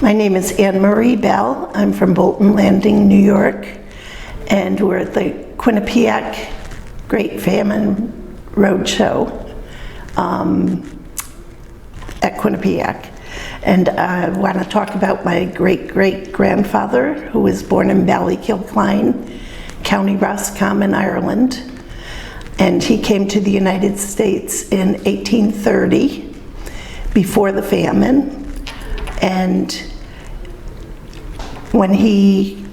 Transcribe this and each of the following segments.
My name is Anne Marie Bell. I'm from Bolton Landing, New York, and we're at the Quinnipiac Great Famine Roadshow at Quinnipiac. And I want to talk about my great-great-grandfather, who was born in Ballykilcline, County Roscommon, Ireland. And he came to the United States in 1830, before the famine. And when he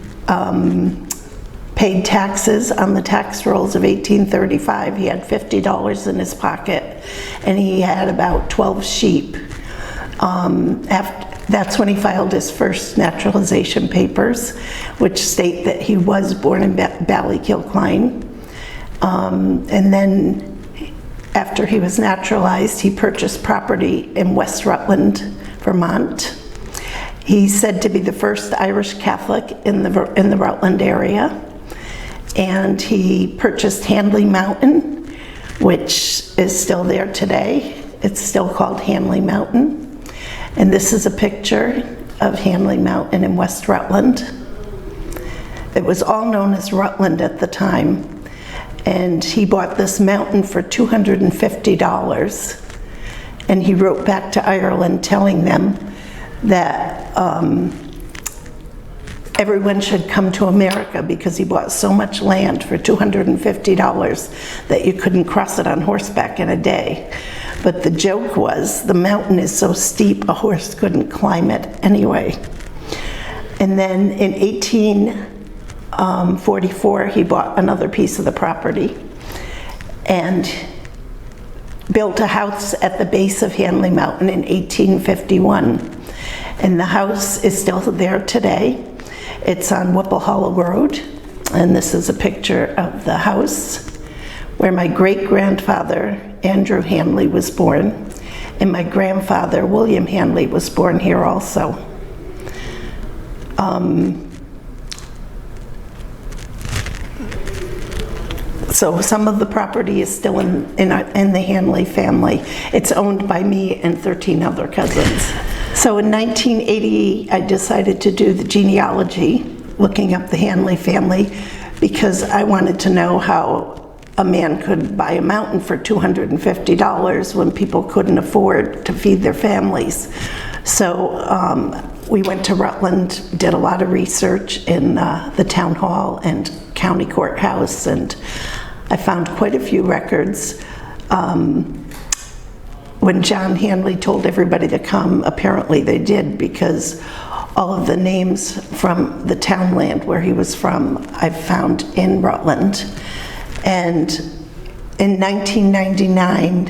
paid taxes on the tax rolls of 1835, he had $50 in his pocket, and he had about 12 sheep. That's when he filed his first naturalization papers, which state that he was born in Ballykilcline. And then after he was naturalized, he purchased property in West Rutland, Vermont. He's said to be the first Irish Catholic in the Rutland area. And he purchased Hanley Mountain, which is still there today. It's still called Hanley Mountain. And this is a picture of Hanley Mountain in West Rutland. It was all known as Rutland at the time. And he bought this mountain for $250. And he wrote back to Ireland telling them that everyone should come to America because he bought so much land for $250 that you couldn't cross it on horseback in a day. But the joke was the mountain is so steep a horse couldn't climb it anyway. And then in 1844 he bought another piece of the property and built a house at the base of Hanley Mountain in 1851. And the house is still there today. It's on Whipple Hollow Road, and this is a picture of the house where my great-grandfather, Andrew Hanley, was born, and my grandfather, William Hanley, was born here also. So some of the property is still in the Hanley family. It's owned by me and 13 other cousins. So in 1980, I decided to do the genealogy, looking up the Hanley family, because I wanted to know how a man could buy a mountain for $250 when people couldn't afford to feed their families. So we went to Rutland, did a lot of research in the town hall and county courthouse, and I found quite a few records. When John Hanley told everybody to come, apparently they did, because all of the names from the townland where he was from I found in Rutland. And in 1999,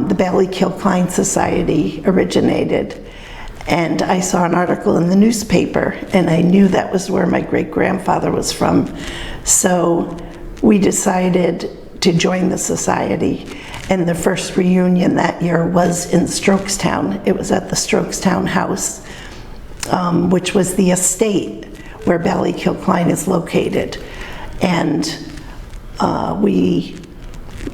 the Ballykilcline Society originated, and I saw an article in the newspaper, and I knew that was where my great-grandfather was from. So we decided to join the society. And the first reunion that year was in Strokestown. It was at the Strokestown House, which was the estate where Ballykilcline is located. And my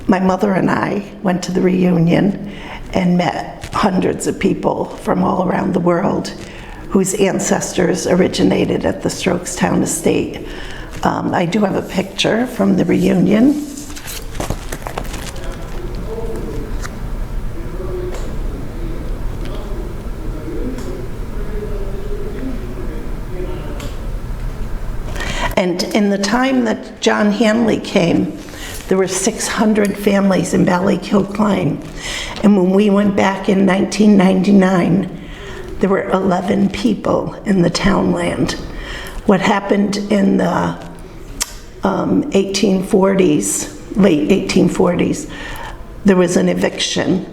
mother and I went to the reunion and met hundreds of people from all around the world whose ancestors originated at the Strokestown estate. I do have a picture from the reunion. And in the time that John Hanley came, there were 600 families in Ballykilcline. And when we went back in 1999, there were 11 people in the townland. What happened in the 1840s, late 1840s, there was an eviction.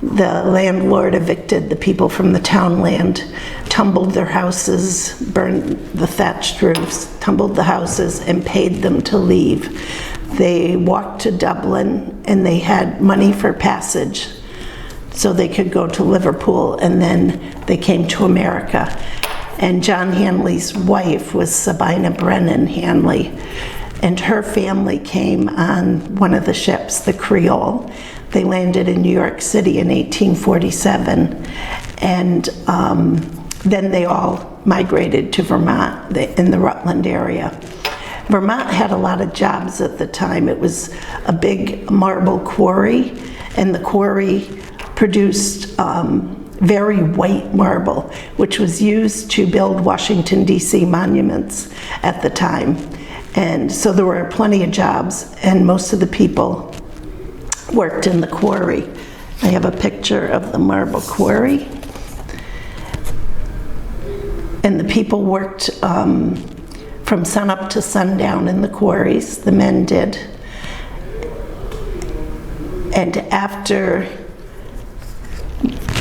The landlord evicted the people from the townland, tumbled their houses, burned the thatched roofs, tumbled the houses, and paid them to leave. They walked to Dublin, and they had money for passage so they could go to Liverpool, and then they came to America. And John Hanley's wife was Sabina Brennan Hanley, and her family came on one of the ships, the Creole. They landed in New York City in 1847, and then they all migrated to Vermont, in the Rutland area. Vermont had a lot of jobs at the time. It was a big marble quarry, and the quarry produced very white marble, which was used to build Washington, D.C. monuments at the time. And so there were plenty of jobs, and most of the people worked in the quarry. I have a picture of the marble quarry. And the people worked from sunup to sundown in the quarries, the men did. And after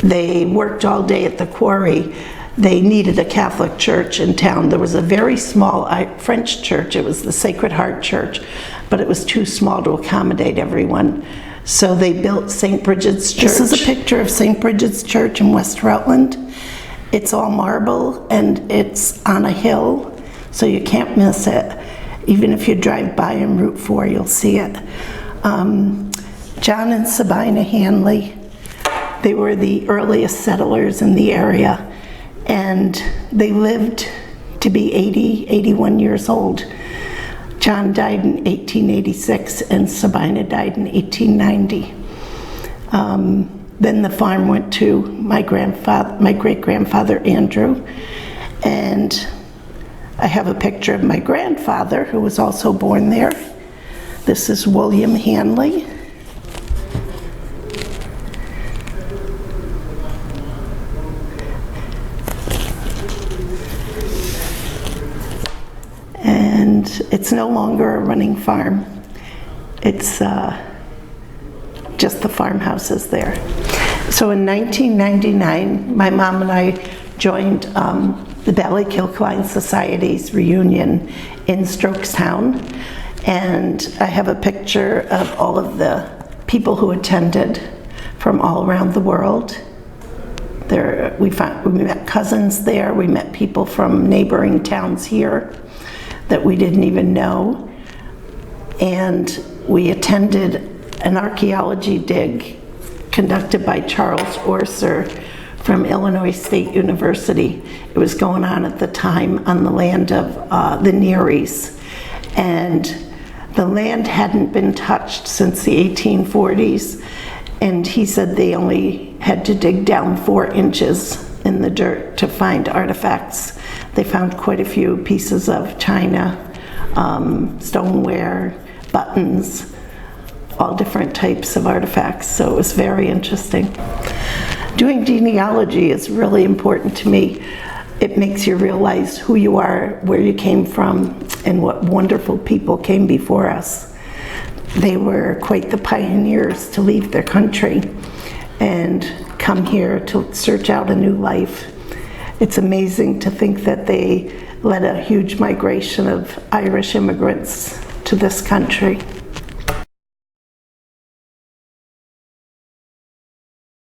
they worked all day at the quarry, they needed a Catholic church in town. There was a very small French church. It was the Sacred Heart Church, but it was too small to accommodate everyone. So they built St. Bridget's Church. This is a picture of St. Bridget's Church in West Rutland. It's all marble, and it's on a hill, so you can't miss it. Even if you drive by on Route 4, you'll see it. John and Sabina Hanley, they were the earliest settlers in the area, and they lived to be 80, 81 years old. John died in 1886, and Sabina died in 1890. Then the farm went to my great-grandfather Andrew, and I have a picture of my grandfather, who was also born there. This is William Hanley. And it's no longer a running farm. It's just the farmhouses there. So in 1999, my mom and I joined the Ballykilcline Society's reunion in Strokestown, and I have a picture of all of the people who attended from all around the world. We met cousins there, we met people from neighboring towns here that we didn't even know, and we attended an archaeology dig conducted by Charles Orser from Illinois State University. It was going on at the time on the land of the Nearies, and the land hadn't been touched since the 1840s, and he said they only had to dig down 4 inches in the dirt to find artifacts. They found quite a few pieces of china, stoneware, buttons, all different types of artifacts, so it was very interesting. Doing genealogy is really important to me. It makes you realize who you are, where you came from, and what wonderful people came before us. They were quite the pioneers to leave their country and come here to search out a new life. It's amazing to think that they led a huge migration of Irish immigrants to this country.